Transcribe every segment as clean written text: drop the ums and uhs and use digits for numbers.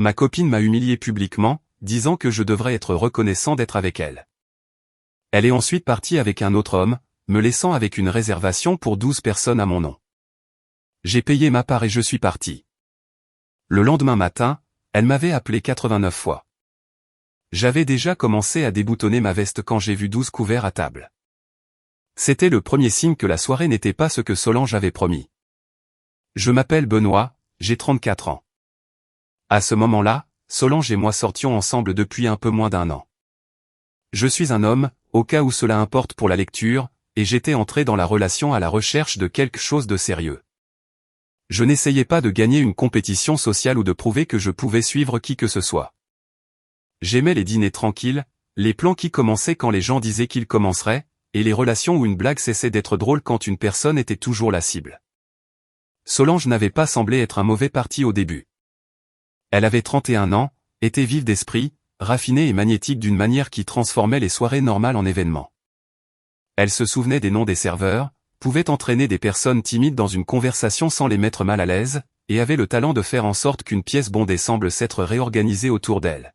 Ma copine m'a humilié publiquement, disant que je devrais être reconnaissant d'être avec elle. Elle est ensuite partie avec un autre homme, me laissant avec une réservation pour 12 personnes à mon nom. J'ai payé ma part et je suis parti. Le lendemain matin, elle m'avait appelé 89 fois. J'avais déjà commencé à déboutonner ma veste quand j'ai vu 12 couverts à table. C'était le premier signe que la soirée n'était pas ce que Solange avait promis. Je m'appelle Benoît, j'ai 34 ans. À ce moment-là, Solange et moi sortions ensemble depuis un peu moins d'1 an. Je suis un homme, au cas où cela importe pour la lecture, et j'étais entré dans la relation à la recherche de quelque chose de sérieux. Je n'essayais pas de gagner une compétition sociale ou de prouver que je pouvais suivre qui que ce soit. J'aimais les dîners tranquilles, les plans qui commençaient quand les gens disaient qu'ils commenceraient, et les relations où une blague cessait d'être drôle quand une personne était toujours la cible. Solange n'avait pas semblé être un mauvais parti au début. Elle avait 31 ans, était vive d'esprit, raffinée et magnétique d'une manière qui transformait les soirées normales en événements. Elle se souvenait des noms des serveurs, pouvait entraîner des personnes timides dans une conversation sans les mettre mal à l'aise, et avait le talent de faire en sorte qu'une pièce bondée semble s'être réorganisée autour d'elle.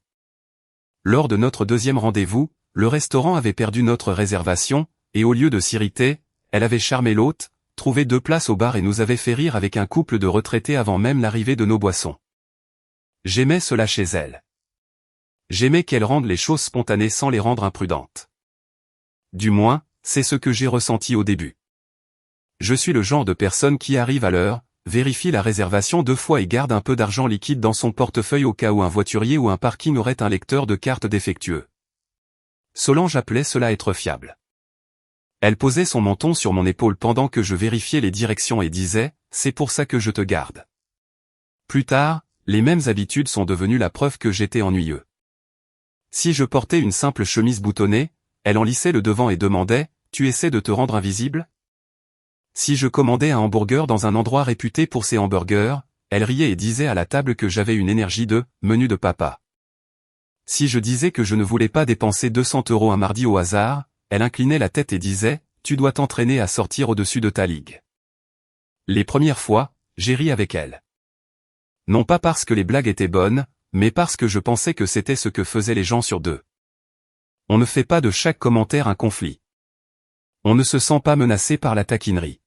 Lors de notre deuxième rendez-vous, le restaurant avait perdu notre réservation, et au lieu de s'irriter, elle avait charmé l'hôte, trouvé 2 places au bar et nous avait fait rire avec un couple de retraités avant même l'arrivée de nos boissons. J'aimais cela chez elle. J'aimais qu'elle rende les choses spontanées sans les rendre imprudentes. Du moins, c'est ce que j'ai ressenti au début. Je suis le genre de personne qui arrive à l'heure, vérifie la réservation 2 fois et garde un peu d'argent liquide dans son portefeuille au cas où un voiturier ou un parking aurait un lecteur de carte défectueux. Solange appelait cela être fiable. Elle posait son menton sur mon épaule pendant que je vérifiais les directions et disait « C'est pour ça que je te garde ». Plus tard, les mêmes habitudes sont devenues la preuve que j'étais ennuyeux. Si je portais une simple chemise boutonnée, elle en lissait le devant et demandait « Tu essaies de te rendre invisible ?» Si je commandais un hamburger dans un endroit réputé pour ses hamburgers, elle riait et disait à la table que j'avais une énergie de « menu de papa ». Si je disais que je ne voulais pas dépenser 200 € un mardi au hasard, elle inclinait la tête et disait « Tu dois t'entraîner à sortir au-dessus de ta ligue ». Les premières fois, j'ai ri avec elle. Non pas parce que les blagues étaient bonnes, mais parce que je pensais que c'était ce que faisaient les gens sur 2. On ne fait pas de chaque commentaire un conflit. On ne se sent pas menacé par la taquinerie.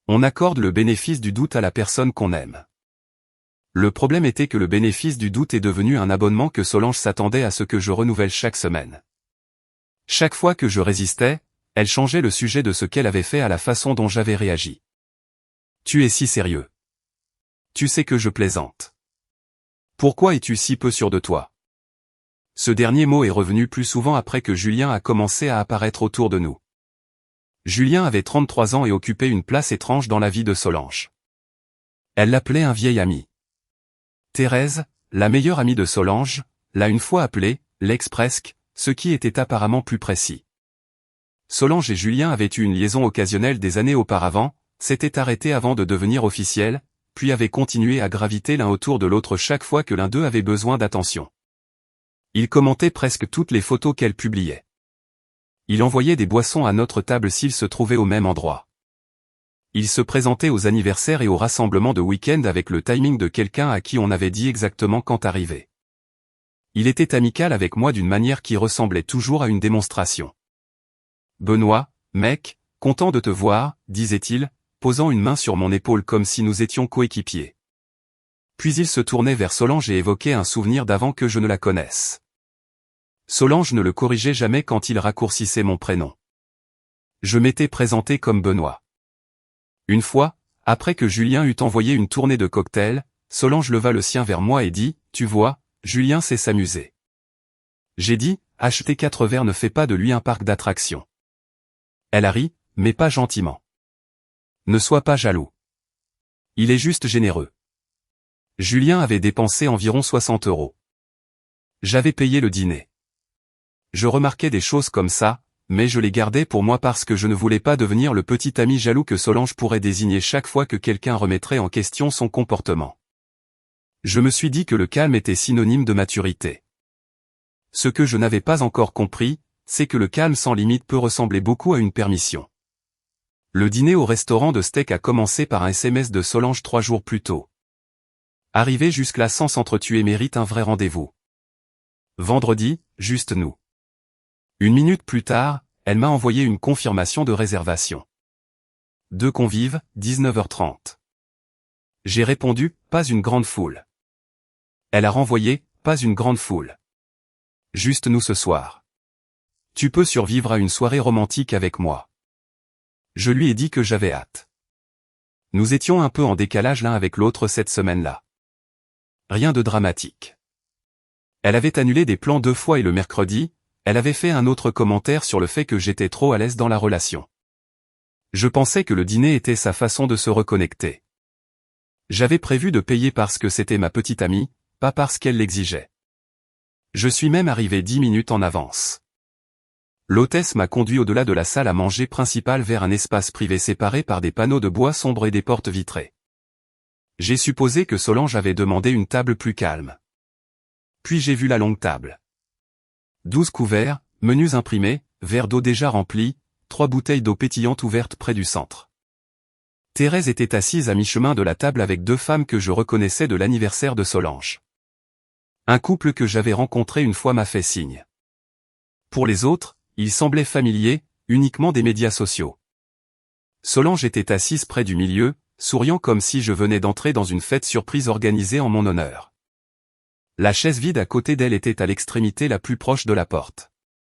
On accorde le bénéfice du doute à la personne qu'on aime. Le problème était que le bénéfice du doute est devenu un abonnement que Solange s'attendait à ce que je renouvelle chaque semaine. Chaque fois que je résistais, elle changeait le sujet de ce qu'elle avait fait à la façon dont j'avais réagi. « Tu es si sérieux. Tu sais que je plaisante. Pourquoi es-tu si peu sûr de toi ?» Ce dernier mot est revenu plus souvent après que Julien a commencé à apparaître autour de nous. Julien avait 33 ans et occupait une place étrange dans la vie de Solange. Elle l'appelait un vieil ami. Thérèse, la meilleure amie de Solange, l'a une fois appelé « l'ex presque », ce qui était apparemment plus précis. Solange et Julien avaient eu une liaison occasionnelle des années auparavant, s'étaient arrêtés avant de devenir officiels, puis avaient continué à graviter l'un autour de l'autre chaque fois que l'un d'eux avait besoin d'attention. Il commentait presque toutes les photos qu'elle publiait. Il envoyait des boissons à notre table s'ils se trouvaient au même endroit. Il se présentait aux anniversaires et aux rassemblements de week-end avec le timing de quelqu'un à qui on avait dit exactement quand arriver. Il était amical avec moi d'une manière qui ressemblait toujours à une démonstration. « Benoît, mec, content de te voir », disait-il, posant une main sur mon épaule comme si nous étions coéquipiers. Puis il se tournait vers Solange et évoquait un souvenir d'avant que je ne la connaisse. Solange ne le corrigeait jamais quand il raccourcissait mon prénom. Je m'étais présenté comme Benoît. Une fois, après que Julien eut envoyé une tournée de cocktails, Solange leva le sien vers moi et dit « Tu vois, Julien sait s'amuser. » J'ai dit « Acheter 4 verres ne fait pas de lui un parc d'attractions. » Elle a ri, mais pas gentiment. « Ne sois pas jaloux. Il est juste généreux. » Julien avait dépensé environ 60 €. J'avais payé le dîner. Je remarquais des choses comme ça, mais je les gardais pour moi parce que je ne voulais pas devenir le petit ami jaloux que Solange pourrait désigner chaque fois que quelqu'un remettrait en question son comportement. Je me suis dit que le calme était synonyme de maturité. Ce que je n'avais pas encore compris, c'est que le calme sans limite peut ressembler beaucoup à une permission. Le dîner au restaurant de steak a commencé par un SMS de Solange 3 jours plus tôt. Arriver jusque-là sans s'entretuer mérite un vrai rendez-vous. Vendredi, juste nous. 1 minute plus tard, elle m'a envoyé une confirmation de réservation. 2 convives, 19h30. J'ai répondu, pas une grande foule. Elle a renvoyé, pas une grande foule. Juste nous ce soir. Tu peux survivre à une soirée romantique avec moi. Je lui ai dit que j'avais hâte. Nous étions un peu en décalage l'un avec l'autre cette semaine-là. Rien de dramatique. Elle avait annulé des plans 2 fois et le mercredi, elle avait fait un autre commentaire sur le fait que j'étais trop à l'aise dans la relation. Je pensais que le dîner était sa façon de se reconnecter. J'avais prévu de payer parce que c'était ma petite amie, pas parce qu'elle l'exigeait. Je suis même arrivé 10 minutes en avance. L'hôtesse m'a conduit au-delà de la salle à manger principale vers un espace privé séparé par des panneaux de bois sombre et des portes vitrées. J'ai supposé que Solange avait demandé une table plus calme. Puis j'ai vu la longue table. 12 couverts, menus imprimés, verres d'eau déjà remplis, 3 bouteilles d'eau pétillante ouvertes près du centre. Thérèse était assise à mi-chemin de la table avec 2 femmes que je reconnaissais de l'anniversaire de Solange. Un couple que j'avais rencontré une fois m'a fait signe. Pour les autres, ils semblaient familiers, uniquement des médias sociaux. Solange était assise près du milieu, souriant comme si je venais d'entrer dans une fête surprise organisée en mon honneur. La chaise vide à côté d'elle était à l'extrémité la plus proche de la porte.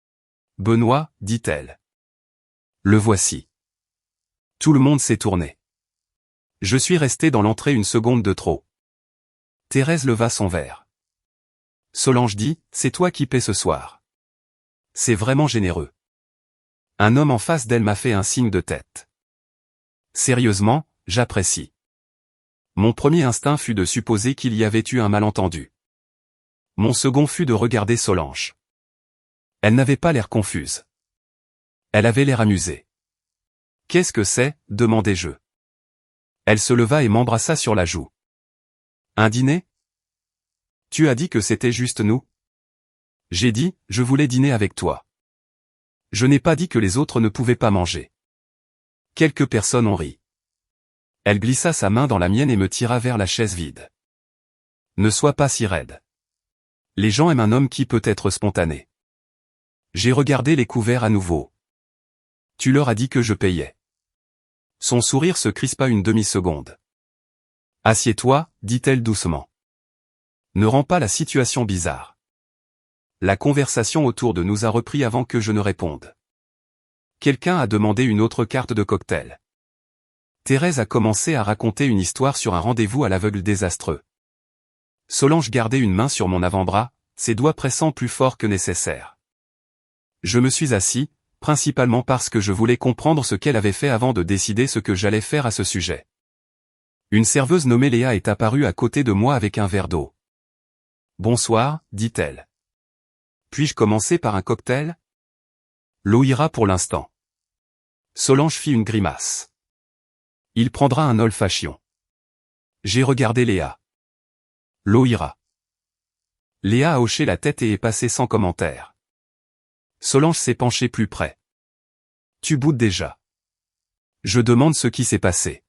« Benoît » dit-elle. « Le voici. » Tout le monde s'est tourné. Je suis resté dans l'entrée une seconde de trop. Thérèse leva son verre. Solange dit, « C'est toi qui paies ce soir. » C'est vraiment généreux. Un homme en face d'elle m'a fait un signe de tête. Sérieusement, j'apprécie. Mon premier instinct fut de supposer qu'il y avait eu un malentendu. Mon second fut de regarder Solange. Elle n'avait pas l'air confuse. Elle avait l'air amusée. « Qu'est-ce que c'est ?» demandai-je. Elle se leva et m'embrassa sur la joue. « Un dîner ? Tu as dit que c'était juste nous ? » J'ai dit, je voulais dîner avec toi. Je n'ai pas dit que les autres ne pouvaient pas manger. Quelques personnes ont ri. Elle glissa sa main dans la mienne et me tira vers la chaise vide. Ne sois pas si raide. Les gens aiment un homme qui peut être spontané. J'ai regardé les couverts à nouveau. Tu leur as dit que je payais. Son sourire se crispa une demi-seconde. Assieds-toi, dit-elle doucement. Ne rends pas la situation bizarre. La conversation autour de nous a repris avant que je ne réponde. Quelqu'un a demandé une autre carte de cocktail. Thérèse a commencé à raconter une histoire sur un rendez-vous à l'aveugle désastreux. Solange gardait une main sur mon avant-bras, ses doigts pressant plus fort que nécessaire. Je me suis assis, principalement parce que je voulais comprendre ce qu'elle avait fait avant de décider ce que j'allais faire à ce sujet. Une serveuse nommée Léa est apparue à côté de moi avec un verre d'eau. « Bonsoir » dit-elle. « Puis-je commencer par un cocktail ? L'eau ira pour l'instant. » Solange fit une grimace. « Il prendra un old fashion. » J'ai regardé Léa. « L'eau ira. » Léa a hoché la tête et est passée sans commentaire. Solange s'est penchée plus près. « Tu boudes déjà. » Je demande ce qui s'est passé.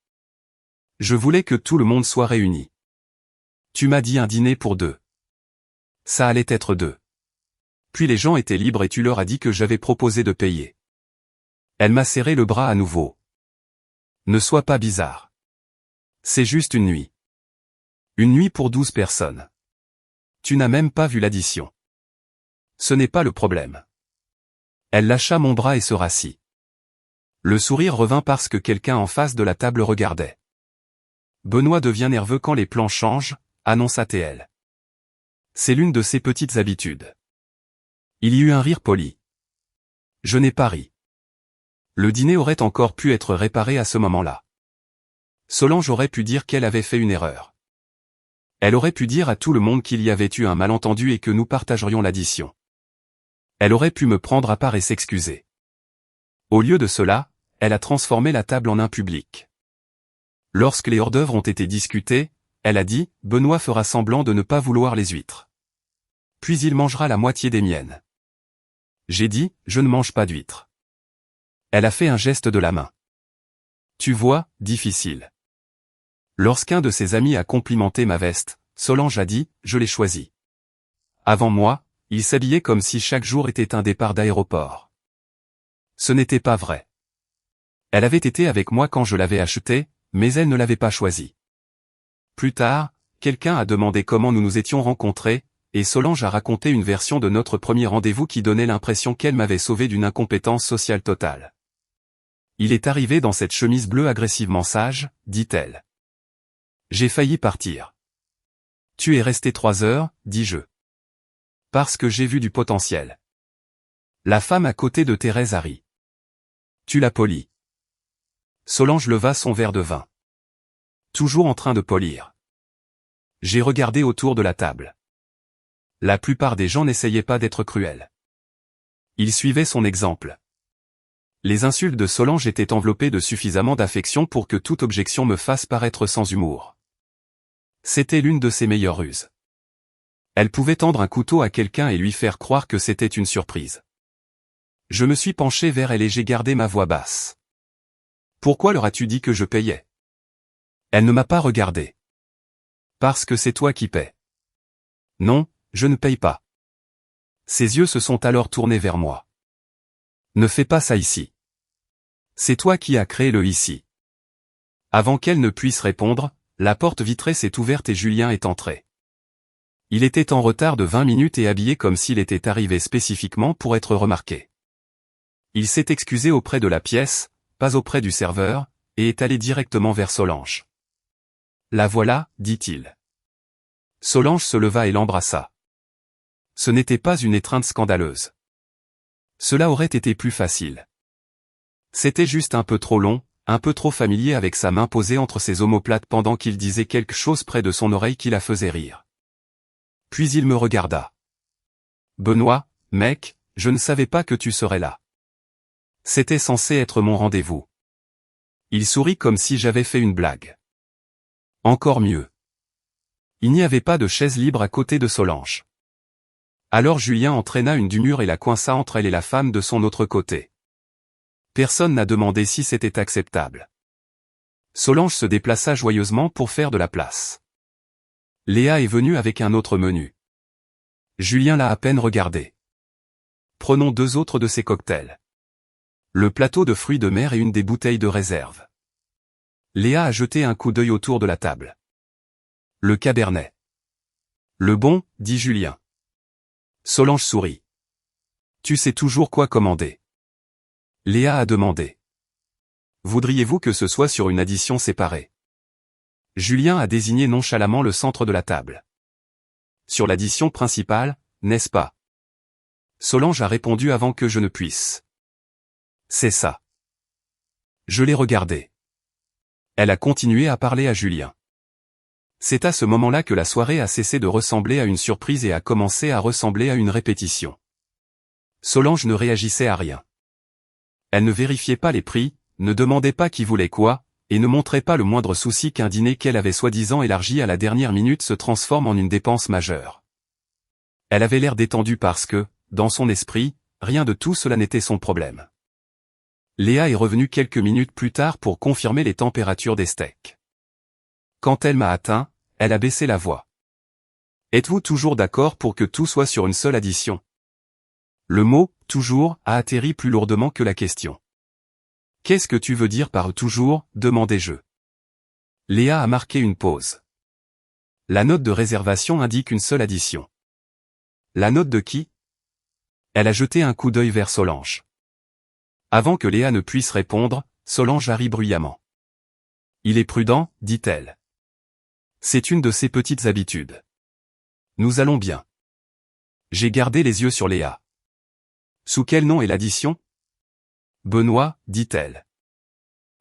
Je voulais que tout le monde soit réuni. Tu m'as dit un dîner pour 2. Ça allait être 2. Puis les gens étaient libres et tu leur as dit que j'avais proposé de payer. Elle m'a serré le bras à nouveau. Ne sois pas bizarre. C'est juste une nuit. Une nuit pour 12 personnes. Tu n'as même pas vu l'addition. Ce n'est pas le problème. Elle lâcha mon bras et se rassit. Le sourire revint parce que quelqu'un en face de la table regardait. Benoît devient nerveux quand les plans changent, annonça-t-elle. C'est l'une de ses petites habitudes. Il y eut un rire poli. Je n'ai pas ri. Le dîner aurait encore pu être réparé à ce moment-là. Solange aurait pu dire qu'elle avait fait une erreur. Elle aurait pu dire à tout le monde qu'il y avait eu un malentendu et que nous partagerions l'addition. Elle aurait pu me prendre à part et s'excuser. Au lieu de cela, elle a transformé la table en un public. Lorsque les hors-d'œuvre ont été discutés, elle a dit, Benoît fera semblant de ne pas vouloir les huîtres. Puis il mangera la moitié des miennes. J'ai dit, je ne mange pas d'huîtres. Elle a fait un geste de la main. Tu vois, difficile. Lorsqu'un de ses amis a complimenté ma veste, Solange a dit, je l'ai choisi. Avant moi, il s'habillait comme si chaque jour était un départ d'aéroport. Ce n'était pas vrai. Elle avait été avec moi quand je l'avais acheté, mais elle ne l'avait pas choisi. Plus tard, quelqu'un a demandé comment nous nous étions rencontrés, et Solange a raconté une version de notre premier rendez-vous qui donnait l'impression qu'elle m'avait sauvé d'une incompétence sociale totale. Il est arrivé dans cette chemise bleue agressivement sage, dit-elle. J'ai failli partir. Tu es resté 3 heures, dis-je. Parce que j'ai vu du potentiel. La femme à côté de Thérèse a ri. Tu l'as poli. Solange leva son verre de vin. Toujours en train de polir. J'ai regardé autour de la table. La plupart des gens n'essayaient pas d'être cruels. Ils suivaient son exemple. Les insultes de Solange étaient enveloppées de suffisamment d'affection pour que toute objection me fasse paraître sans humour. C'était l'une de ses meilleures ruses. Elle pouvait tendre un couteau à quelqu'un et lui faire croire que c'était une surprise. Je me suis penché vers elle et j'ai gardé ma voix basse. Pourquoi leur as-tu dit que je payais? Elle ne m'a pas regardé. Parce que c'est toi qui paies. Non, je ne paye pas. Ses yeux se sont alors tournés vers moi. Ne fais pas ça ici. C'est toi qui as créé le ici. Avant qu'elle ne puisse répondre, la porte vitrée s'est ouverte et Julien est entré. Il était en retard de 20 minutes et habillé comme s'il était arrivé spécifiquement pour être remarqué. Il s'est excusé auprès de la pièce, pas auprès du serveur, et est allé directement vers Solange. La voilà, dit-il. Solange se leva et l'embrassa. Ce n'était pas une étreinte scandaleuse. Cela aurait été plus facile. C'était juste un peu trop long, un peu trop familier avec sa main posée entre ses omoplates pendant qu'il disait quelque chose près de son oreille qui la faisait rire. Puis il me regarda. Benoît, mec, je ne savais pas que tu serais là. C'était censé être mon rendez-vous. Il sourit comme si j'avais fait une blague. Encore mieux. Il n'y avait pas de chaise libre à côté de Solange. Alors Julien entraîna une du mur et la coinça entre elle et la femme de son autre côté. Personne n'a demandé si c'était acceptable. Solange se déplaça joyeusement pour faire de la place. Léa est venue avec un autre menu. Julien l'a à peine regardé. Prenons 2 autres de ces cocktails. Le plateau de fruits de mer et une des bouteilles de réserve. Léa a jeté un coup d'œil autour de la table. Le cabernet. Le bon, dit Julien. Solange sourit. Tu sais toujours quoi commander. Léa a demandé. Voudriez-vous que ce soit sur une addition séparée? Julien a désigné nonchalamment le centre de la table. Sur l'addition principale, n'est-ce pas? Solange a répondu avant que je ne puisse. C'est ça. Je l'ai regardée. Elle a continué à parler à Julien. C'est à ce moment-là que la soirée a cessé de ressembler à une surprise et a commencé à ressembler à une répétition. Solange ne réagissait à rien. Elle ne vérifiait pas les prix, ne demandait pas qui voulait quoi, et ne montrait pas le moindre souci qu'un dîner qu'elle avait soi-disant élargi à la dernière minute se transforme en une dépense majeure. Elle avait l'air détendue parce que, dans son esprit, rien de tout cela n'était son problème. Léa est revenue quelques minutes plus tard pour confirmer les températures des steaks. Quand elle m'a atteint, elle a baissé la voix. Êtes-vous toujours d'accord pour que tout soit sur une seule addition? Le mot « toujours » a atterri plus lourdement que la question. Qu'est-ce que tu veux dire par « toujours » demandai-je. Léa a marqué une pause. La note de réservation indique une seule addition. La note de qui? Elle a jeté un coup d'œil vers Solange. Avant que Léa ne puisse répondre, Solange a ri bruyamment. Il est prudent, dit-elle. C'est une de ses petites habitudes. Nous allons bien. J'ai gardé les yeux sur Léa. Sous quel nom est l'addition? Benoît, dit-elle.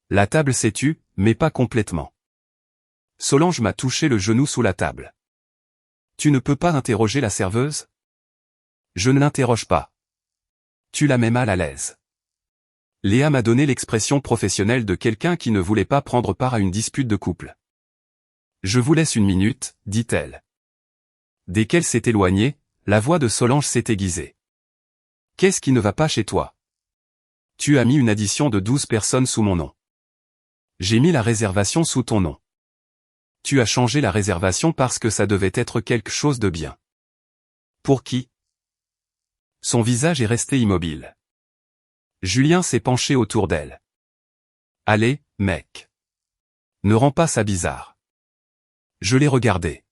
La table s'est tue, mais pas complètement. Solange m'a touché le genou sous la table. Tu ne peux pas interroger la serveuse? Je ne l'interroge pas. Tu la mets mal à l'aise. Léa m'a donné l'expression professionnelle de quelqu'un qui ne voulait pas prendre part à une dispute de couple. Je vous laisse une minute, dit-elle. Dès qu'elle s'est éloignée, la voix de Solange s'est aiguisée. Qu'est-ce qui ne va pas chez toi? Tu as mis une addition de 12 personnes sous mon nom. J'ai mis la réservation sous ton nom. tu as changé la réservation parce que ça devait être quelque chose de bien. Pour qui? Son visage est resté immobile. Julien s'est penché autour d'elle. Allez, mec. Ne rends pas ça bizarre. Je l'ai regardé.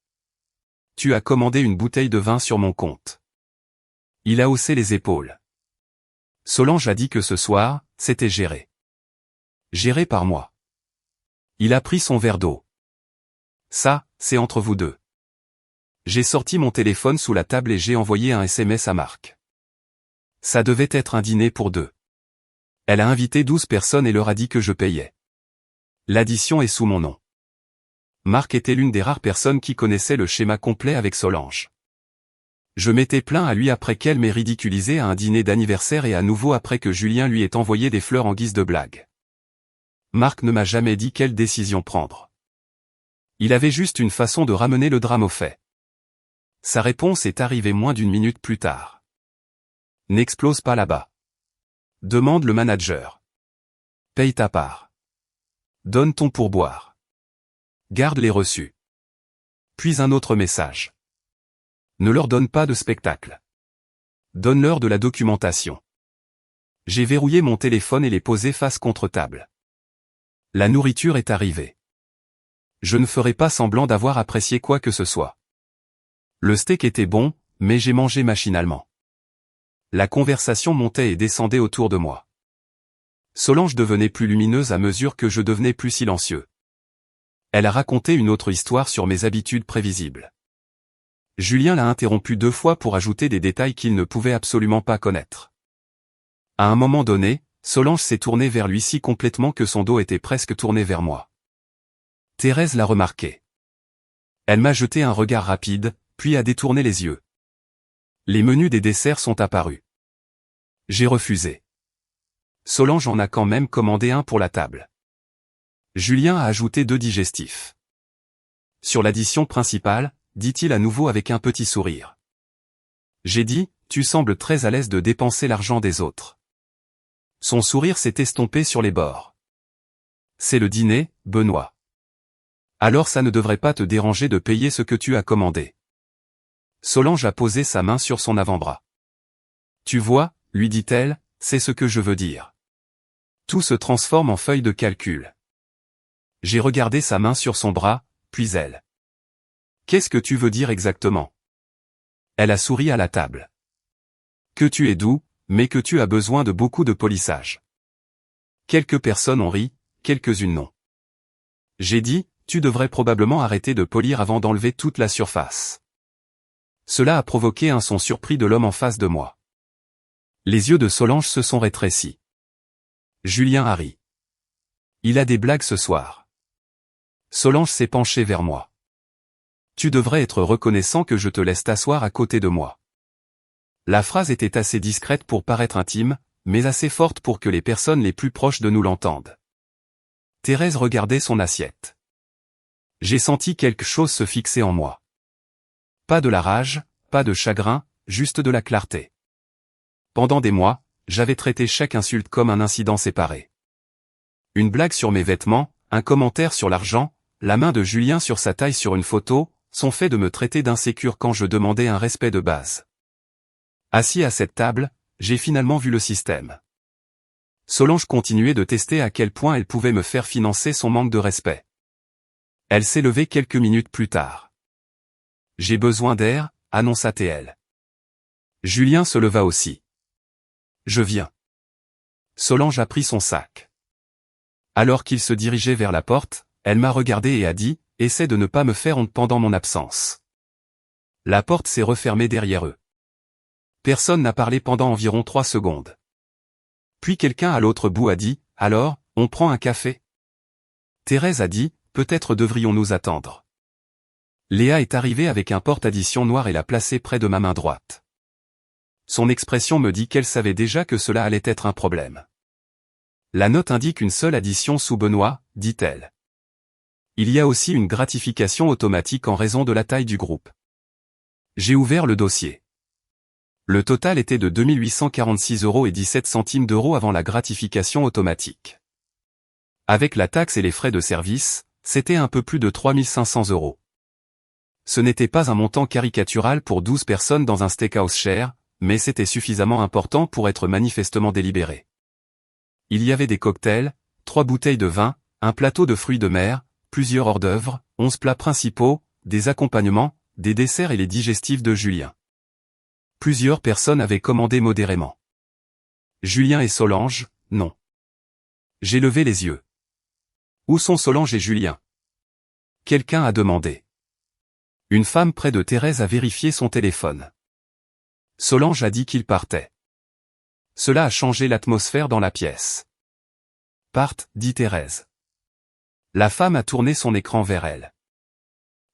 Tu as commandé une bouteille de vin sur mon compte. Il a haussé les épaules. Solange a dit que ce soir, c'était géré. Géré par moi. Il a pris son verre d'eau. Ça, c'est entre vous deux. J'ai sorti mon téléphone sous la table et j'ai envoyé un SMS à Marc. Ça devait être un dîner pour deux. Elle a invité 12 personnes et leur a dit que je payais. L'addition est sous mon nom. Marc était l'une des rares personnes qui connaissait le schéma complet avec Solange. Je m'étais plaint à lui après qu'elle m'ait ridiculisé à un dîner d'anniversaire et à nouveau après que Julien lui ait envoyé des fleurs en guise de blague. Marc ne m'a jamais dit quelle décision prendre. Il avait juste une façon de ramener le drame au fait. Sa réponse est arrivée moins d'une minute plus tard. N'explose pas là-bas. Demande le manager. Paye ta part. Donne ton pourboire. Garde les reçus. Puis un autre message. Ne leur donne pas de spectacle. Donne-leur de la documentation. J'ai verrouillé mon téléphone et l'ai posé face contre table. La nourriture est arrivée. Je ne ferai pas semblant d'avoir apprécié quoi que ce soit. Le steak était bon, mais j'ai mangé machinalement. La conversation montait et descendait autour de moi. Solange devenait plus lumineuse à mesure que je devenais plus silencieux. Elle a raconté une autre histoire sur mes habitudes prévisibles. Julien l'a interrompu 2 fois pour ajouter des détails qu'il ne pouvait absolument pas connaître. À un moment donné, Solange s'est tournée vers lui si complètement que son dos était presque tourné vers moi. Thérèse l'a remarqué. Elle m'a jeté un regard rapide, puis a détourné les yeux. Les menus des desserts sont apparus. J'ai refusé. Solange en a quand même commandé un pour la table. Julien a ajouté 2 digestifs. Sur l'addition principale, dit-il à nouveau avec un petit sourire. J'ai dit, tu sembles très à l'aise de dépenser l'argent des autres. Son sourire s'est estompé sur les bords. C'est le dîner, Benoît. Alors ça ne devrait pas te déranger de payer ce que tu as commandé. Solange a posé sa main sur son avant-bras. Tu vois, lui dit-elle, c'est ce que je veux dire. Tout se transforme en feuille de calcul. J'ai regardé sa main sur son bras, puis elle. Qu'est-ce que tu veux dire exactement? Elle a souri à la table. Que tu es doux, mais que tu as besoin de beaucoup de polissage. Quelques personnes ont ri, quelques-unes non. J'ai dit, tu devrais probablement arrêter de polir avant d'enlever toute la surface. Cela a provoqué un son surpris de l'homme en face de moi. Les yeux de Solange se sont rétrécis. Julien a ri. Il a des blagues ce soir. Solange s'est penchée vers moi. Tu devrais être reconnaissant que je te laisse t'asseoir à côté de moi. La phrase était assez discrète pour paraître intime, mais assez forte pour que les personnes les plus proches de nous l'entendent. Thérèse regardait son assiette. J'ai senti quelque chose se fixer en moi. Pas de la rage, pas de chagrin, juste de la clarté. Pendant des mois, j'avais traité chaque insulte comme un incident séparé. Une blague sur mes vêtements, un commentaire sur l'argent, la main de Julien sur sa taille sur une photo, sont faits de me traiter d'insécure quand je demandais un respect de base. Assis à cette table, j'ai finalement vu le système. Solange continuait de tester à quel point elle pouvait me faire financer son manque de respect. Elle s'est levée quelques minutes plus tard. J'ai besoin d'air, annonça-t-elle. Julien se leva aussi. Je viens. Solange a pris son sac. Alors qu'il se dirigeait vers la porte, elle m'a regardé et a dit, essaie de ne pas me faire honte pendant mon absence. La porte s'est refermée derrière eux. Personne n'a parlé pendant environ 3 secondes. Puis quelqu'un à l'autre bout a dit, alors, on prend un café? Thérèse a dit, peut-être devrions-nous attendre. Léa est arrivée avec un porte-addition noir et l'a placé près de ma main droite. Son expression me dit qu'elle savait déjà que cela allait être un problème. La note indique une seule addition sous Benoît, dit-elle. Il y a aussi une gratification automatique en raison de la taille du groupe. J'ai ouvert le dossier. Le total était de 2846,17 € avant la gratification automatique. Avec la taxe et les frais de service, c'était un peu plus de 3500 €. Ce n'était pas un montant caricatural pour 12 personnes dans un steakhouse cher, mais c'était suffisamment important pour être manifestement délibéré. Il y avait des cocktails, 3 bouteilles de vin, un plateau de fruits de mer, plusieurs hors-d'œuvre, 11 plats principaux, des accompagnements, des desserts et les digestifs de Julien. Plusieurs personnes avaient commandé modérément. Julien et Solange, non. J'ai levé les yeux. Où sont Solange et Julien? Quelqu'un a demandé. Une femme près de Thérèse a vérifié son téléphone. Solange a dit qu'il partait. Cela a changé l'atmosphère dans la pièce. Parte, dit Thérèse. La femme a tourné son écran vers elle.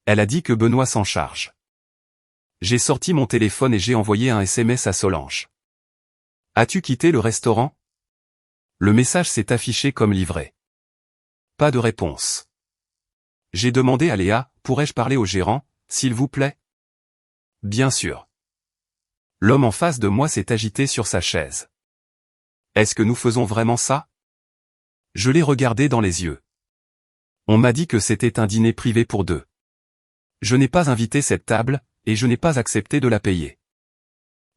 Elle a dit que Benoît s'en charge. J'ai sorti mon téléphone et j'ai envoyé un SMS à Solange. As-tu quitté le restaurant? Le message s'est affiché comme livré. Pas de réponse. J'ai demandé à Léa, pourrais-je parler au gérant, s'il vous plaît? Bien sûr. L'homme en face de moi s'est agité sur sa chaise. Est-ce que nous faisons vraiment ça? Je l'ai regardé dans les yeux. On m'a dit que c'était un dîner privé pour deux. Je n'ai pas invité cette table, et je n'ai pas accepté de la payer.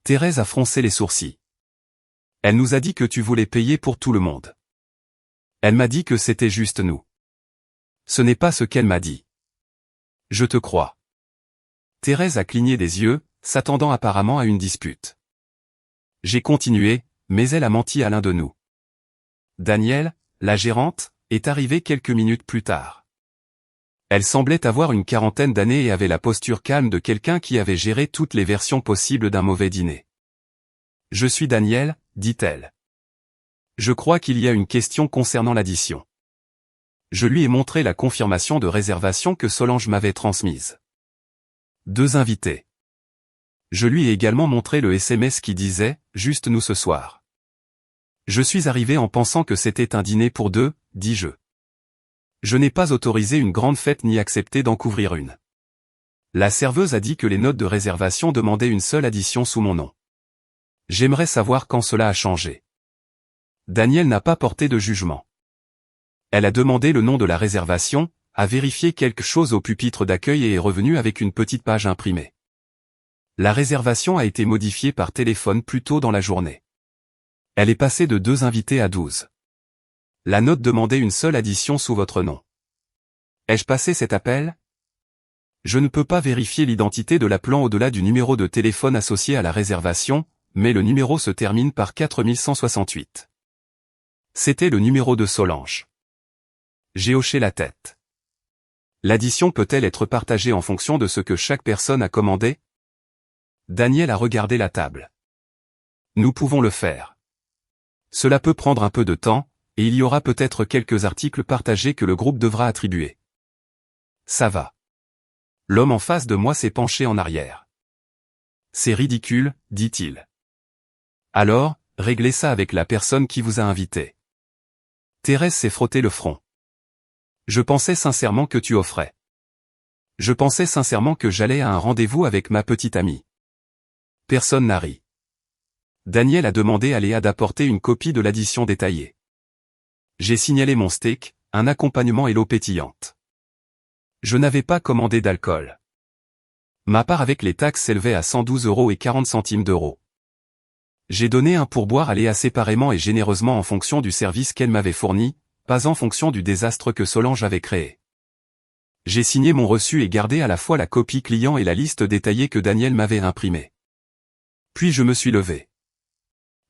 Thérèse a froncé les sourcils. Elle nous a dit que tu voulais payer pour tout le monde. Elle m'a dit que c'était juste nous. Ce n'est pas ce qu'elle m'a dit. Je te crois. Thérèse a cligné des yeux, s'attendant apparemment à une dispute. J'ai continué, mais elle a menti à l'un de nous. Danielle, la gérante, est arrivée quelques minutes plus tard. Elle semblait avoir une quarantaine d'années et avait la posture calme de quelqu'un qui avait géré toutes les versions possibles d'un mauvais dîner. Je suis Danielle, dit-elle. Je crois qu'il y a une question concernant l'addition. Je lui ai montré la confirmation de réservation que Solange m'avait transmise. 2 invités. Je lui ai également montré le SMS qui disait « Juste nous ce soir ». Je suis arrivé en pensant que c'était un dîner pour deux, dis-je. Je n'ai pas autorisé une grande fête ni accepté d'en couvrir une. La serveuse a dit que les notes de réservation demandaient une seule addition sous mon nom. J'aimerais savoir quand cela a changé. Danielle n'a pas porté de jugement. Elle a demandé le nom de la réservation, a vérifié quelque chose au pupitre d'accueil et est revenue avec une petite page imprimée. La réservation a été modifiée par téléphone plus tôt dans la journée. Elle est passée de 2 invités à 12. La note demandait une seule addition sous votre nom. Ai-je passé cet appel? Je ne peux pas vérifier l'identité de l'appelant au-delà du numéro de téléphone associé à la réservation, mais le numéro se termine par 4168. C'était le numéro de Solange. J'ai hoché la tête. L'addition peut-elle être partagée en fonction de ce que chaque personne a commandé? Daniel a regardé la table. Nous pouvons le faire. Cela peut prendre un peu de temps, et il y aura peut-être quelques articles partagés que le groupe devra attribuer. Ça va. L'homme en face de moi s'est penché en arrière. C'est ridicule, dit-il. Alors, réglez ça avec la personne qui vous a invité. Thérèse s'est frotté le front. Je pensais sincèrement que tu offrais. Je pensais sincèrement que j'allais à un rendez-vous avec ma petite amie. Personne n'a ri. Daniel a demandé à Léa d'apporter une copie de l'addition détaillée. J'ai signalé mon steak, un accompagnement et l'eau pétillante. Je n'avais pas commandé d'alcool. Ma part avec les taxes s'élevait à 112,40 €. J'ai donné un pourboire à Léa séparément et généreusement en fonction du service qu'elle m'avait fourni, pas en fonction du désastre que Solange avait créé. J'ai signé mon reçu et gardé à la fois la copie client et la liste détaillée que Daniel m'avait imprimée. Puis je me suis levé.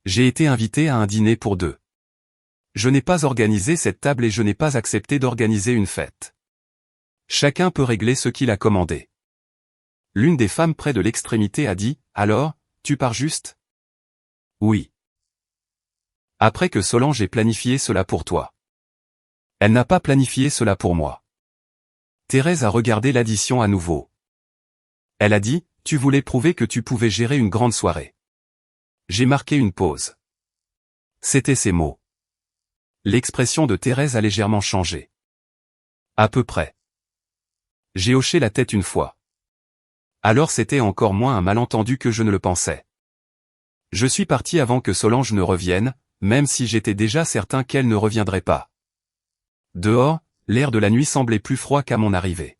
J'ai été invité à un dîner pour deux. Je n'ai pas organisé cette table et je n'ai pas accepté d'organiser une fête. Chacun peut régler ce qu'il a commandé. L'une des femmes près de l'extrémité a dit, « Alors, tu pars juste ?» Oui. Après que Solange ait planifié cela pour toi. Elle n'a pas planifié cela pour moi. Thérèse a regardé l'addition à nouveau. Elle a dit, « Tu voulais prouver que tu pouvais gérer une grande soirée. » J'ai marqué une pause. C'était ces mots. L'expression de Thérèse a légèrement changé. À peu près. J'ai hoché la tête une fois. Alors c'était encore moins un malentendu que je ne le pensais. Je suis parti avant que Solange ne revienne, même si j'étais déjà certain qu'elle ne reviendrait pas. Dehors, l'air de la nuit semblait plus froid qu'à mon arrivée.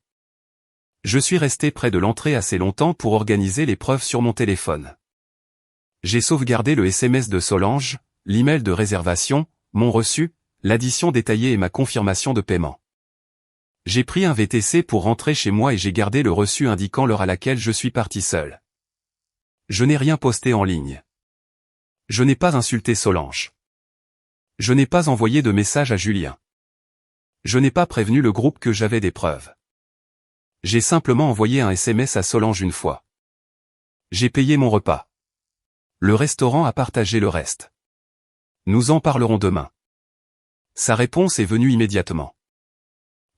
Je suis resté près de l'entrée assez longtemps pour organiser les preuves sur mon téléphone. J'ai sauvegardé le SMS de Solange, l'email de réservation, mon reçu, l'addition détaillée et ma confirmation de paiement. J'ai pris un VTC pour rentrer chez moi et j'ai gardé le reçu indiquant l'heure à laquelle je suis parti seul. Je n'ai rien posté en ligne. Je n'ai pas insulté Solange. Je n'ai pas envoyé de message à Julien. Je n'ai pas prévenu le groupe que j'avais des preuves. J'ai simplement envoyé un SMS à Solange une fois. J'ai payé mon repas. Le restaurant a partagé le reste. Nous en parlerons demain. Sa réponse est venue immédiatement.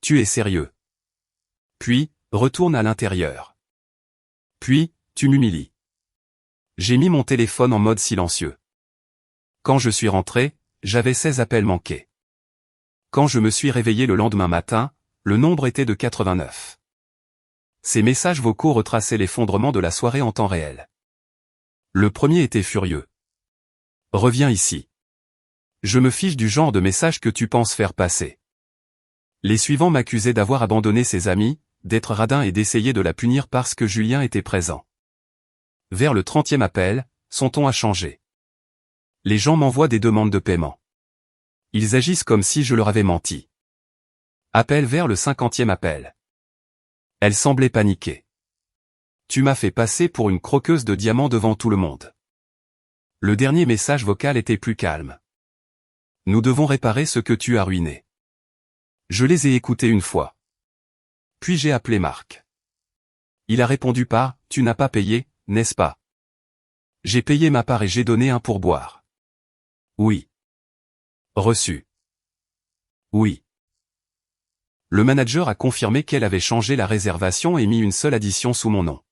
Tu es sérieux? Puis, retourne à l'intérieur. Puis, tu m'humilies. J'ai mis mon téléphone en mode silencieux. Quand je suis rentré, j'avais 16 appels manqués. Quand je me suis réveillé le lendemain matin, le nombre était de 89. Ces messages vocaux retraçaient l'effondrement de la soirée en temps réel. Le premier était furieux. Reviens ici. Je me fiche du genre de message que tu penses faire passer. Les suivants m'accusaient d'avoir abandonné ses amis, d'être radin et d'essayer de la punir parce que Julien était présent. Vers le 30e appel, son ton a changé. Les gens m'envoient des demandes de paiement. Ils agissent comme si je leur avais menti. Appel vers le 50e appel. Elle semblait paniquée. Tu m'as fait passer pour une croqueuse de diamants devant tout le monde. Le dernier message vocal était plus calme. Nous devons réparer ce que tu as ruiné. Je les ai écoutés une fois. Puis j'ai appelé Marc. Il a répondu par « Tu n'as pas payé, n'est-ce pas ?» J'ai payé ma part et j'ai donné un pourboire. Oui. Reçu. Oui. Le manager a confirmé qu'elle avait changé la réservation et mis une seule addition sous mon nom.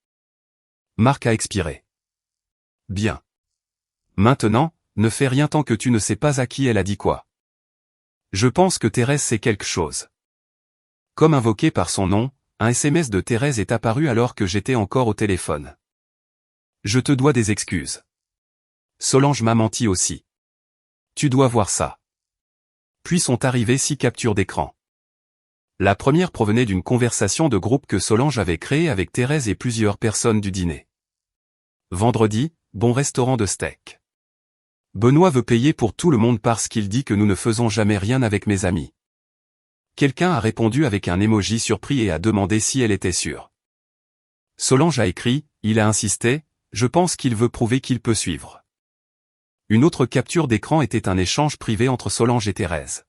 Marc a expiré. Bien. Maintenant, ne fais rien tant que tu ne sais pas à qui elle a dit quoi. Je pense que Thérèse sait quelque chose. Comme invoqué par son nom, un SMS de Thérèse est apparu alors que j'étais encore au téléphone. Je te dois des excuses. Solange m'a menti aussi. Tu dois voir ça. Puis sont arrivées 6 captures d'écran. La première provenait d'une conversation de groupe que Solange avait créée avec Thérèse et plusieurs personnes du dîner. Vendredi, bon restaurant de steak. Benoît veut payer pour tout le monde parce qu'il dit que nous ne faisons jamais rien avec mes amis. Quelqu'un a répondu avec un emoji surpris et a demandé si elle était sûre. Solange a écrit, il a insisté, je pense qu'il veut prouver qu'il peut suivre. Une autre capture d'écran était un échange privé entre Solange et Thérèse.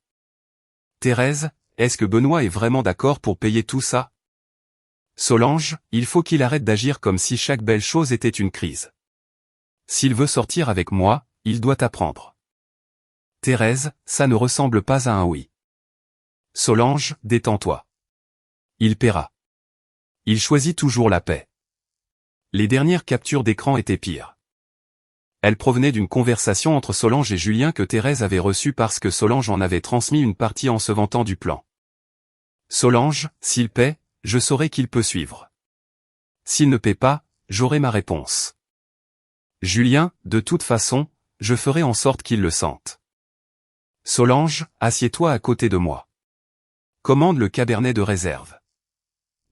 Thérèse, est-ce que Benoît est vraiment d'accord pour payer tout ça? Solange, il faut qu'il arrête d'agir comme si chaque belle chose était une crise. S'il veut sortir avec moi, il doit apprendre. Thérèse, ça ne ressemble pas à un oui. Solange, détends-toi. Il paiera. Il choisit toujours la paix. Les dernières captures d'écran étaient pires. Elles provenaient d'une conversation entre Solange et Julien que Thérèse avait reçue parce que Solange en avait transmis une partie en se vantant du plan. Solange, s'il paie, je saurai qu'il peut suivre. S'il ne paie pas, j'aurai ma réponse. Julien, de toute façon, je ferai en sorte qu'il le sente. Solange, assieds-toi à côté de moi. Commande le cabernet de réserve.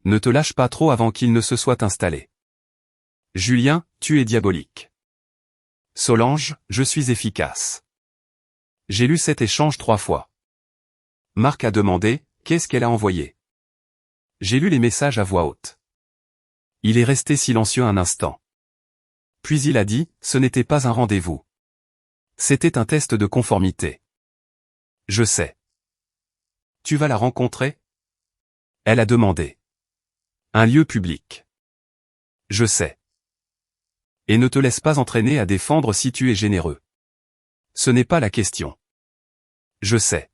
Ne te lâche pas trop avant qu'il ne se soit installé. Julien, tu es diabolique. Solange, je suis efficace. J'ai lu cet échange 3 fois. Marc a demandé, qu'est-ce qu'elle a envoyé? J'ai lu les messages à voix haute. Il est resté silencieux un instant. Puis il a dit, ce n'était pas un rendez-vous. C'était un test de conformité. Je sais. Tu vas la rencontrer? Elle a demandé. Un lieu public. Je sais. Et ne te laisse pas entraîner à défendre si tu es généreux. Ce n'est pas la question. Je sais.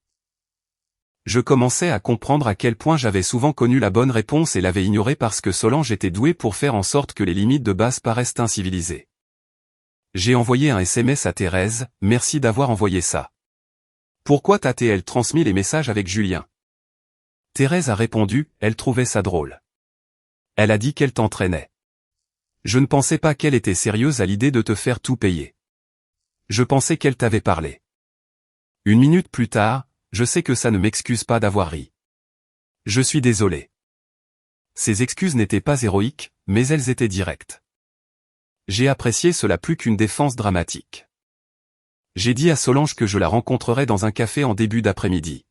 Je commençais à comprendre à quel point j'avais souvent connu la bonne réponse et l'avais ignorée parce que Solange était douée pour faire en sorte que les limites de base paraissent incivilisées. J'ai envoyé un SMS à Thérèse, merci d'avoir envoyé ça. Pourquoi t'as-t-elle transmis les messages avec Julien? Thérèse a répondu, elle trouvait ça drôle. Elle a dit qu'elle t'entraînait. Je ne pensais pas qu'elle était sérieuse à l'idée de te faire tout payer. Je pensais qu'elle t'avait parlé. 1 minute plus tard, je sais que ça ne m'excuse pas d'avoir ri. Je suis désolé. Ces excuses n'étaient pas héroïques, mais elles étaient directes. J'ai apprécié cela plus qu'une défense dramatique. J'ai dit à Solange que je la rencontrerais dans un café en début d'après-midi.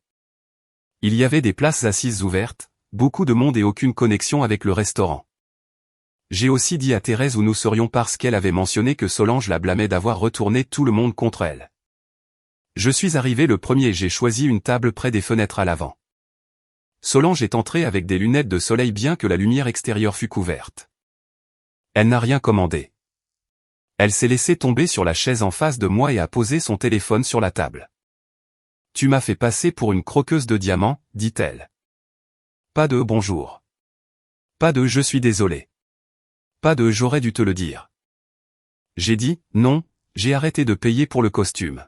Il y avait des places assises ouvertes, beaucoup de monde et aucune connexion avec le restaurant. J'ai aussi dit à Thérèse où nous serions parce qu'elle avait mentionné que Solange la blâmait d'avoir retourné tout le monde contre elle. Je suis arrivé le premier et j'ai choisi une table près des fenêtres à l'avant. Solange est entrée avec des lunettes de soleil bien que la lumière extérieure fût couverte. Elle n'a rien commandé. Elle s'est laissée tomber sur la chaise en face de moi et a posé son téléphone sur la table. « Tu m'as fait passer pour une croqueuse de diamants, dit-elle. Pas de « bonjour ». Pas de « je suis désolé ». Pas de « j'aurais dû te le dire ». J'ai dit « non, j'ai arrêté de payer pour le costume ».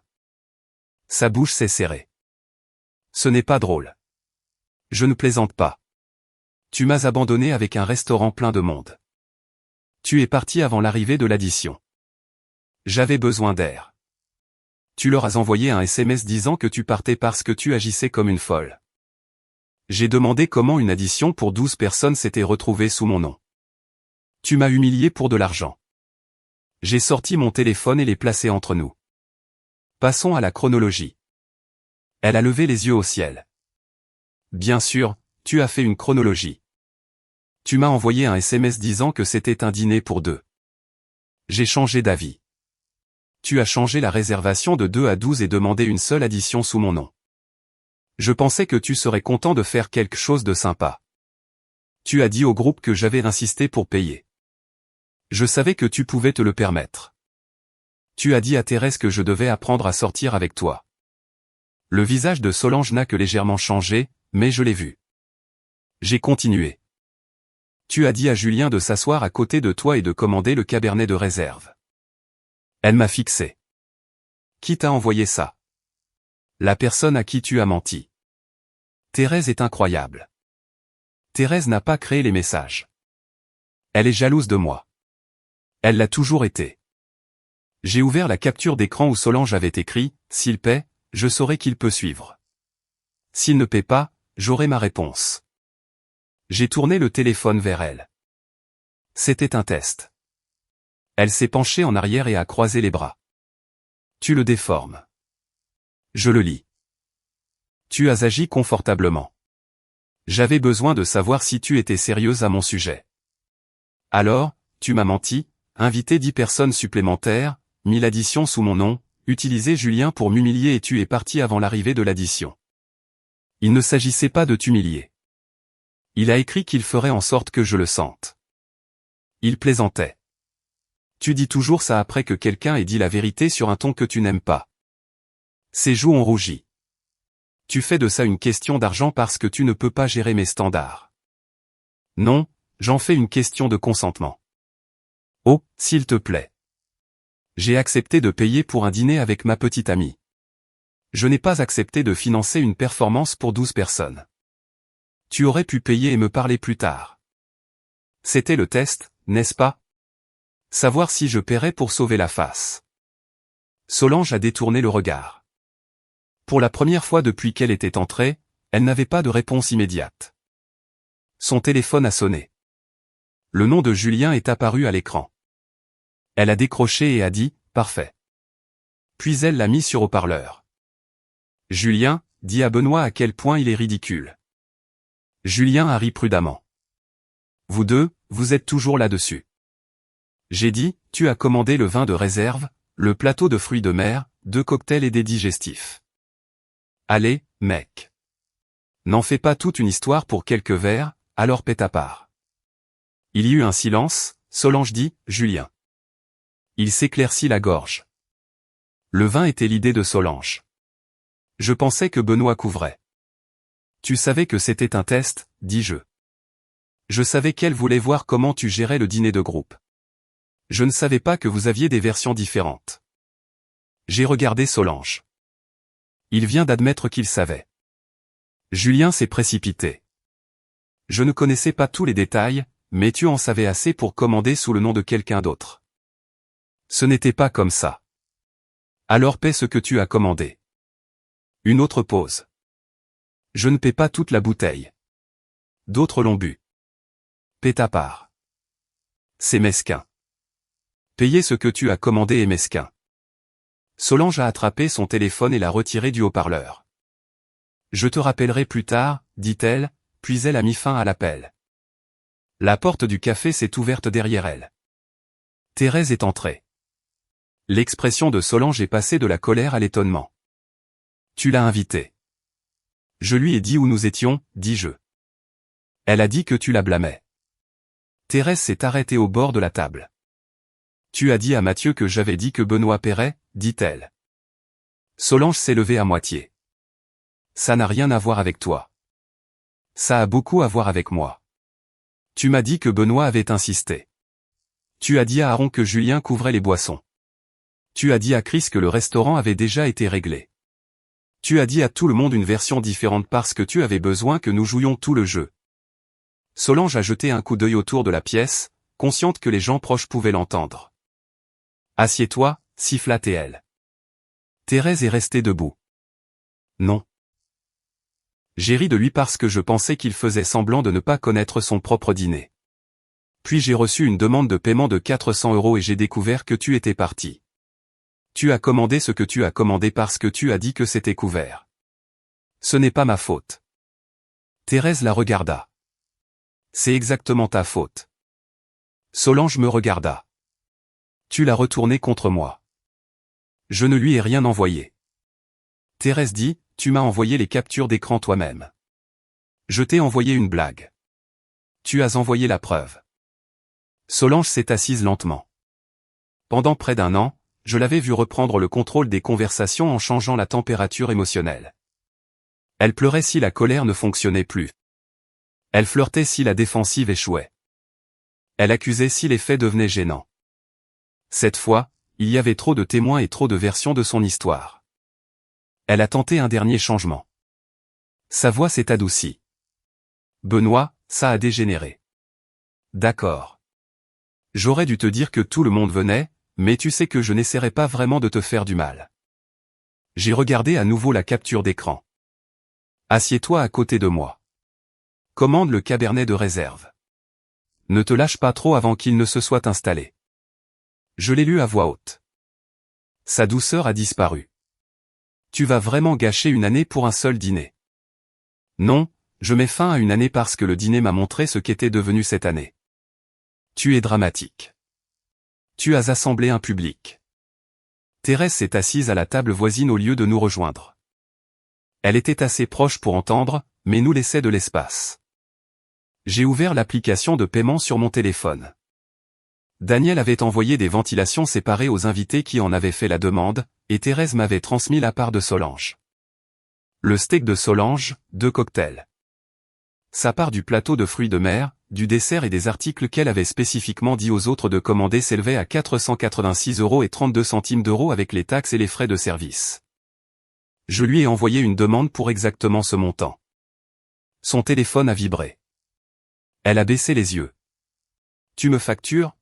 Sa bouche s'est serrée. « Ce n'est pas drôle. Je ne plaisante pas. Tu m'as abandonné avec un restaurant plein de monde. Tu es parti avant l'arrivée de l'addition. J'avais besoin d'air. Tu leur as envoyé un SMS disant que tu partais parce que tu agissais comme une folle. J'ai demandé comment une addition pour 12 personnes s'était retrouvée sous mon nom. Tu m'as humilié pour de l'argent. J'ai sorti mon téléphone et l'ai placé entre nous. Passons à la chronologie. Elle a levé les yeux au ciel. Bien sûr, tu as fait une chronologie. Tu m'as envoyé un SMS disant que c'était un dîner pour deux. J'ai changé d'avis. Tu as changé la réservation de 2 à 12 et demandé une seule addition sous mon nom. Je pensais que tu serais content de faire quelque chose de sympa. Tu as dit au groupe que j'avais insisté pour payer. Je savais que tu pouvais te le permettre. Tu as dit à Thérèse que je devais apprendre à sortir avec toi. Le visage de Solange n'a que légèrement changé, mais je l'ai vu. J'ai continué. Tu as dit à Julien de s'asseoir à côté de toi et de commander le cabernet de réserve. Elle m'a fixé. Qui t'a envoyé ça? La personne à qui tu as menti. Thérèse est incroyable. Thérèse n'a pas créé les messages. Elle est jalouse de moi. Elle l'a toujours été. J'ai ouvert la capture d'écran où Solange avait écrit « S'il paie, je saurai qu'il peut suivre. S'il ne paie pas, j'aurai ma réponse. » J'ai tourné le téléphone vers elle. C'était un test. Elle s'est penchée en arrière et a croisé les bras. Tu le déformes. Je le lis. Tu as agi confortablement. J'avais besoin de savoir si tu étais sérieuse à mon sujet. Alors, tu m'as menti, invité 10 personnes supplémentaires, mis l'addition sous mon nom, utilisé Julien pour m'humilier et tu es parti avant l'arrivée de l'addition. Il ne s'agissait pas de t'humilier. Il a écrit qu'il ferait en sorte que je le sente. Il plaisantait. Tu dis toujours ça après que quelqu'un ait dit la vérité sur un ton que tu n'aimes pas. Ses joues ont rougi. Tu fais de ça une question d'argent parce que tu ne peux pas gérer mes standards. Non, j'en fais une question de consentement. Oh, s'il te plaît. J'ai accepté de payer pour un dîner avec ma petite amie. Je n'ai pas accepté de financer une performance pour 12 personnes. Tu aurais pu payer et me parler plus tard. C'était le test, n'est-ce pas? Savoir si je paierais pour sauver la face. Solange a détourné le regard. Pour la première fois depuis qu'elle était entrée, elle n'avait pas de réponse immédiate. Son téléphone a sonné. Le nom de Julien est apparu à l'écran. Elle a décroché et a dit « Parfait ». Puis elle l'a mis sur haut-parleur. Julien, dit à Benoît à quel point il est ridicule. Julien a ri prudemment. Vous deux, vous êtes toujours là-dessus. J'ai dit, tu as commandé le vin de réserve, le plateau de fruits de mer, 2 cocktails et des digestifs. Allez, mec. N'en fais pas toute une histoire pour quelques verres, alors paie ta part. Il y eut un silence, Solange dit, Julien. Il s'éclaircit la gorge. Le vin était l'idée de Solange. Je pensais que Benoît couvrait. Tu savais que c'était un test, dis-je. Je savais qu'elle voulait voir comment tu gérais le dîner de groupe. Je ne savais pas que vous aviez des versions différentes. J'ai regardé Solange. Il vient d'admettre qu'il savait. Julien s'est précipité. Je ne connaissais pas tous les détails, mais tu en savais assez pour commander sous le nom de quelqu'un d'autre. Ce n'était pas comme ça. Alors paie ce que tu as commandé. Une autre pause. Je ne paie pas toute la bouteille. D'autres l'ont bu. Paie ta part. C'est mesquin. Payer ce que tu as commandé est mesquin. Solange a attrapé son téléphone et l'a retiré du haut-parleur. Je te rappellerai plus tard, dit-elle, puis elle a mis fin à l'appel. La porte du café s'est ouverte derrière elle. Thérèse est entrée. L'expression de Solange est passée de la colère à l'étonnement. Tu l'as invitée. Je lui ai dit où nous étions, dis-je. Elle a dit que tu la blâmais. Thérèse s'est arrêtée au bord de la table. Tu as dit à Mathieu que j'avais dit que Benoît paierait, dit-elle. Solange s'est levée à moitié. Ça n'a rien à voir avec toi. Ça a beaucoup à voir avec moi. Tu m'as dit que Benoît avait insisté. Tu as dit à Aaron que Julien couvrait les boissons. Tu as dit à Chris que le restaurant avait déjà été réglé. Tu as dit à tout le monde une version différente parce que tu avais besoin que nous jouions tout le jeu. Solange a jeté un coup d'œil autour de la pièce, consciente que les gens proches pouvaient l'entendre. Assieds-toi, siffla-t-elle. Thérèse est restée debout. Non. J'ai ri de lui parce que je pensais qu'il faisait semblant de ne pas connaître son propre dîner. Puis j'ai reçu une demande de paiement de 400 € et j'ai découvert que tu étais parti. Tu as commandé ce que tu as commandé parce que tu as dit que c'était couvert. Ce n'est pas ma faute. Thérèse la regarda. C'est exactement ta faute. Solange me regarda. Tu l'as retourné contre moi. Je ne lui ai rien envoyé. Thérèse dit, tu m'as envoyé les captures d'écran toi-même. Je t'ai envoyé une blague. Tu as envoyé la preuve. Solange s'est assise lentement. Pendant près d'1 an, je l'avais vue reprendre le contrôle des conversations en changeant la température émotionnelle. Elle pleurait si la colère ne fonctionnait plus. Elle flirtait si la défensive échouait. Elle accusait si les faits devenaient gênants. Cette fois, il y avait trop de témoins et trop de versions de son histoire. Elle a tenté un dernier changement. Sa voix s'est adoucie. Benoît, ça a dégénéré. D'accord. J'aurais dû te dire que tout le monde venait, mais tu sais que je n'essaierai pas vraiment de te faire du mal. J'ai regardé à nouveau la capture d'écran. Assieds-toi à côté de moi. Commande le cabernet de réserve. Ne te lâche pas trop avant qu'il ne se soit installé. Je l'ai lu à voix haute. Sa douceur a disparu. Tu vas vraiment gâcher une année pour un seul dîner. Non, je mets fin à une année parce que le dîner m'a montré ce qu'était devenu cette année. Tu es dramatique. Tu as assemblé un public. Thérèse s'est assise à la table voisine au lieu de nous rejoindre. Elle était assez proche pour entendre, mais nous laissait de l'espace. J'ai ouvert l'application de paiement sur mon téléphone. Daniel avait envoyé des ventilations séparées aux invités qui en avaient fait la demande, et Thérèse m'avait transmis la part de Solange. Le steak de Solange, 2 cocktails. Sa part du plateau de fruits de mer, du dessert et des articles qu'elle avait spécifiquement dit aux autres de commander s'élevait à 486,32 € avec les taxes et les frais de service. Je lui ai envoyé une demande pour exactement ce montant. Son téléphone a vibré. Elle a baissé les yeux. Tu me factures ?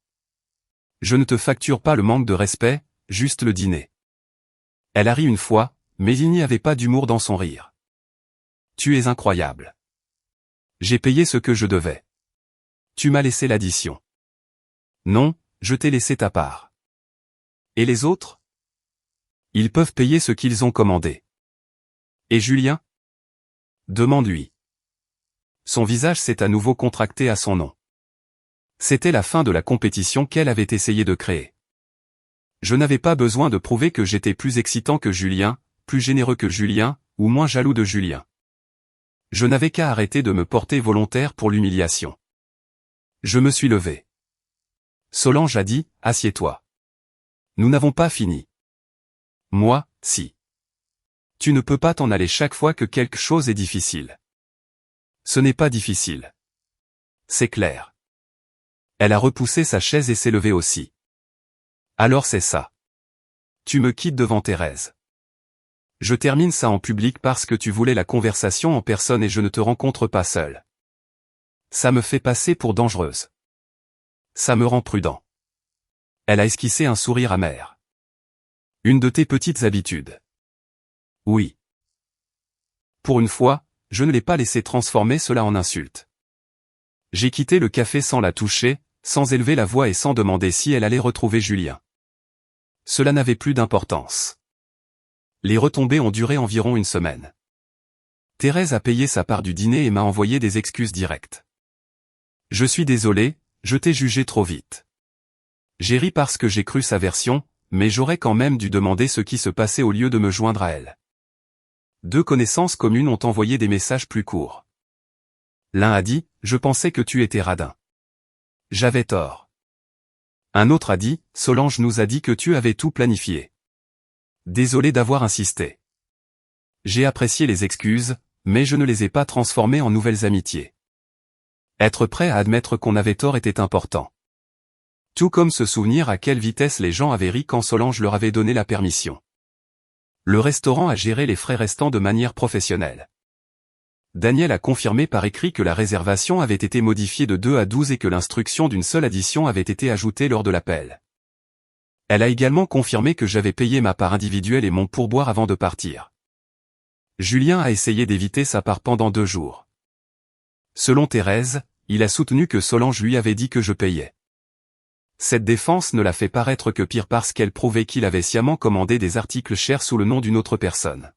Je ne te facture pas le manque de respect, juste le dîner. Elle a ri une fois, mais il n'y avait pas d'humour dans son rire. Tu es incroyable. J'ai payé ce que je devais. Tu m'as laissé l'addition. Non, je t'ai laissé ta part. Et les autres ? Ils peuvent payer ce qu'ils ont commandé. Et Julien ? Demande-lui. Son visage s'est à nouveau contracté à son nom. C'était la fin de la compétition qu'elle avait essayé de créer. Je n'avais pas besoin de prouver que j'étais plus excitant que Julien, plus généreux que Julien, ou moins jaloux de Julien. Je n'avais qu'à arrêter de me porter volontaire pour l'humiliation. Je me suis levé. Solange a dit, assieds-toi. Nous n'avons pas fini. Moi, si. Tu ne peux pas t'en aller chaque fois que quelque chose est difficile. Ce n'est pas difficile. C'est clair. Elle a repoussé sa chaise et s'est levée aussi. Alors c'est ça. Tu me quittes devant Thérèse. Je termine ça en public parce que tu voulais la conversation en personne et je ne te rencontre pas seul. Ça me fait passer pour dangereuse. Ça me rend prudent. Elle a esquissé un sourire amer. Une de tes petites habitudes. Oui. Pour une fois, je ne l'ai pas laissé transformer cela en insulte. J'ai quitté le café sans la toucher, sans élever la voix et sans demander si elle allait retrouver Julien. Cela n'avait plus d'importance. Les retombées ont duré environ une semaine. Thérèse a payé sa part du dîner et m'a envoyé des excuses directes. Je suis désolé, je t'ai jugé trop vite. J'ai ri parce que j'ai cru sa version, mais j'aurais quand même dû demander ce qui se passait au lieu de me joindre à elle. 2 connaissances communes ont envoyé des messages plus courts. L'un a dit « Je pensais que tu étais radin. » J'avais tort. Un autre a dit « Solange nous a dit que tu avais tout planifié. » Désolé d'avoir insisté. J'ai apprécié les excuses, mais je ne les ai pas transformées en nouvelles amitiés. Être prêt à admettre qu'on avait tort était important. Tout comme se souvenir à quelle vitesse les gens avaient ri quand Solange leur avait donné la permission. Le restaurant a géré les frais restants de manière professionnelle. Daniel a confirmé par écrit que la réservation avait été modifiée de 2 à 12 et que l'instruction d'une seule addition avait été ajoutée lors de l'appel. Elle a également confirmé que j'avais payé ma part individuelle et mon pourboire avant de partir. Julien a essayé d'éviter sa part pendant 2 jours. Selon Thérèse, il a soutenu que Solange lui avait dit que je payais. Cette défense ne l'a fait paraître que pire parce qu'elle prouvait qu'il avait sciemment commandé des articles chers sous le nom d'une autre personne.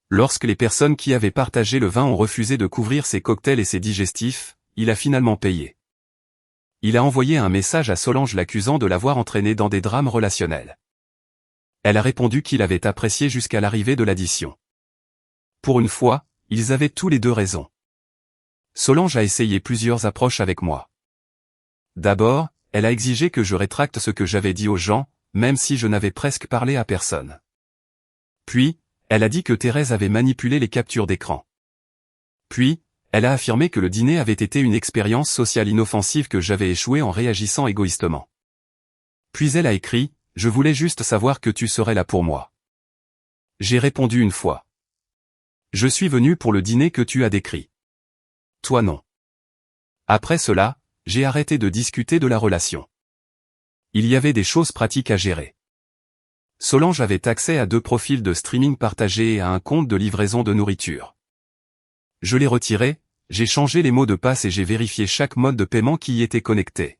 Lorsque les personnes qui avaient partagé le vin ont refusé de couvrir ses cocktails et ses digestifs, il a finalement payé. Il a envoyé un message à Solange l'accusant de l'avoir entraîné dans des drames relationnels. Elle a répondu qu'il avait apprécié jusqu'à l'arrivée de l'addition. Pour une fois, ils avaient tous les 2 raison. Solange a essayé plusieurs approches avec moi. D'abord, elle a exigé que je rétracte ce que j'avais dit aux gens, même si je n'avais presque parlé à personne. Puis, elle a dit que Thérèse avait manipulé les captures d'écran. Puis, elle a affirmé que le dîner avait été une expérience sociale inoffensive que j'avais échoué en réagissant égoïstement. Puis elle a écrit « Je voulais juste savoir que tu serais là pour moi. » J'ai répondu une fois. Je suis venu pour le dîner que tu as décrit. Toi non. Après cela, j'ai arrêté de discuter de la relation. Il y avait des choses pratiques à gérer. Solange avait accès à 2 profils de streaming partagés et à un compte de livraison de nourriture. Je l'ai retiré, j'ai changé les mots de passe et j'ai vérifié chaque mode de paiement qui y était connecté.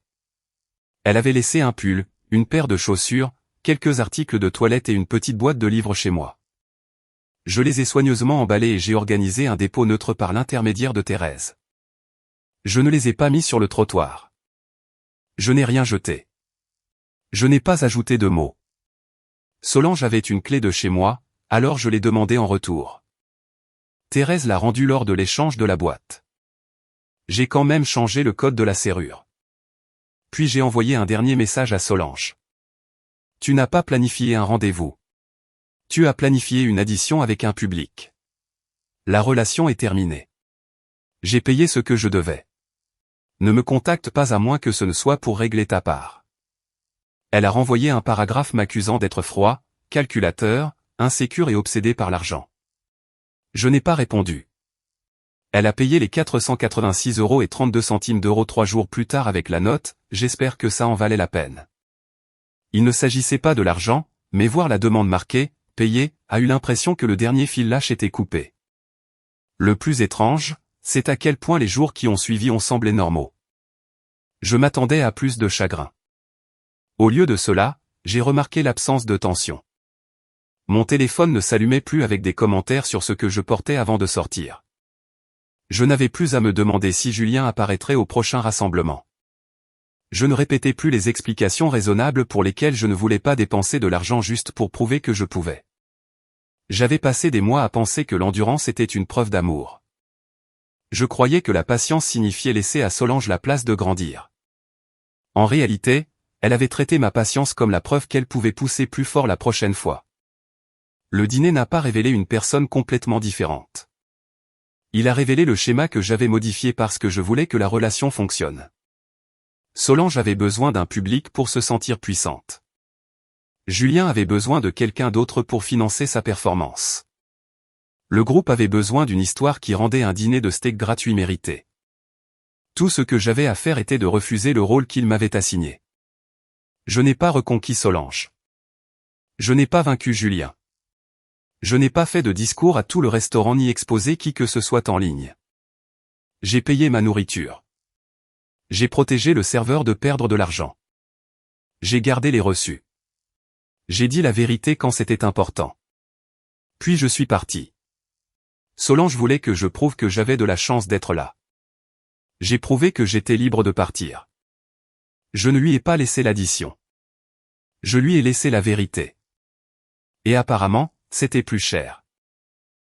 Elle avait laissé un pull, une paire de chaussures, quelques articles de toilette et une petite boîte de livres chez moi. Je les ai soigneusement emballés et j'ai organisé un dépôt neutre par l'intermédiaire de Thérèse. Je ne les ai pas mis sur le trottoir. Je n'ai rien jeté. Je n'ai pas ajouté de mots. Solange avait une clé de chez moi, alors je l'ai demandé en retour. Thérèse l'a rendue lors de l'échange de la boîte. J'ai quand même changé le code de la serrure. Puis j'ai envoyé un dernier message à Solange. Tu n'as pas planifié un rendez-vous. Tu as planifié une addition avec un public. La relation est terminée. J'ai payé ce que je devais. Ne me contacte pas à moins que ce ne soit pour régler ta part. Elle a renvoyé un paragraphe m'accusant d'être froid, calculateur, insécure et obsédé par l'argent. Je n'ai pas répondu. Elle a payé les 486,32 € 3 jours plus tard avec la note, j'espère que ça en valait la peine. Il ne s'agissait pas de l'argent, mais voir la demande marquée, payé, a eu l'impression que le dernier fil lâche était coupé. Le plus étrange, c'est à quel point les jours qui ont suivi ont semblé normaux. Je m'attendais à plus de chagrin. Au lieu de cela, j'ai remarqué l'absence de tension. Mon téléphone ne s'allumait plus avec des commentaires sur ce que je portais avant de sortir. Je n'avais plus à me demander si Julien apparaîtrait au prochain rassemblement. Je ne répétais plus les explications raisonnables pour lesquelles je ne voulais pas dépenser de l'argent juste pour prouver que je pouvais. J'avais passé des mois à penser que l'endurance était une preuve d'amour. Je croyais que la patience signifiait laisser à Solange la place de grandir. En réalité, elle avait traité ma patience comme la preuve qu'elle pouvait pousser plus fort la prochaine fois. Le dîner n'a pas révélé une personne complètement différente. Il a révélé le schéma que j'avais modifié parce que je voulais que la relation fonctionne. Solange avait besoin d'un public pour se sentir puissante. Julien avait besoin de quelqu'un d'autre pour financer sa performance. Le groupe avait besoin d'une histoire qui rendait un dîner de steak gratuit mérité. Tout ce que j'avais à faire était de refuser le rôle qu'il m'avait assigné. Je n'ai pas reconquis Solange. Je n'ai pas vaincu Julien. Je n'ai pas fait de discours à tout le restaurant ni exposé qui que ce soit en ligne. J'ai payé ma nourriture. J'ai protégé le serveur de perdre de l'argent. J'ai gardé les reçus. J'ai dit la vérité quand c'était important. Puis je suis parti. Solange voulait que je prouve que j'avais de la chance d'être là. J'ai prouvé que j'étais libre de partir. Je ne lui ai pas laissé l'addition. Je lui ai laissé la vérité. Et apparemment, c'était plus cher.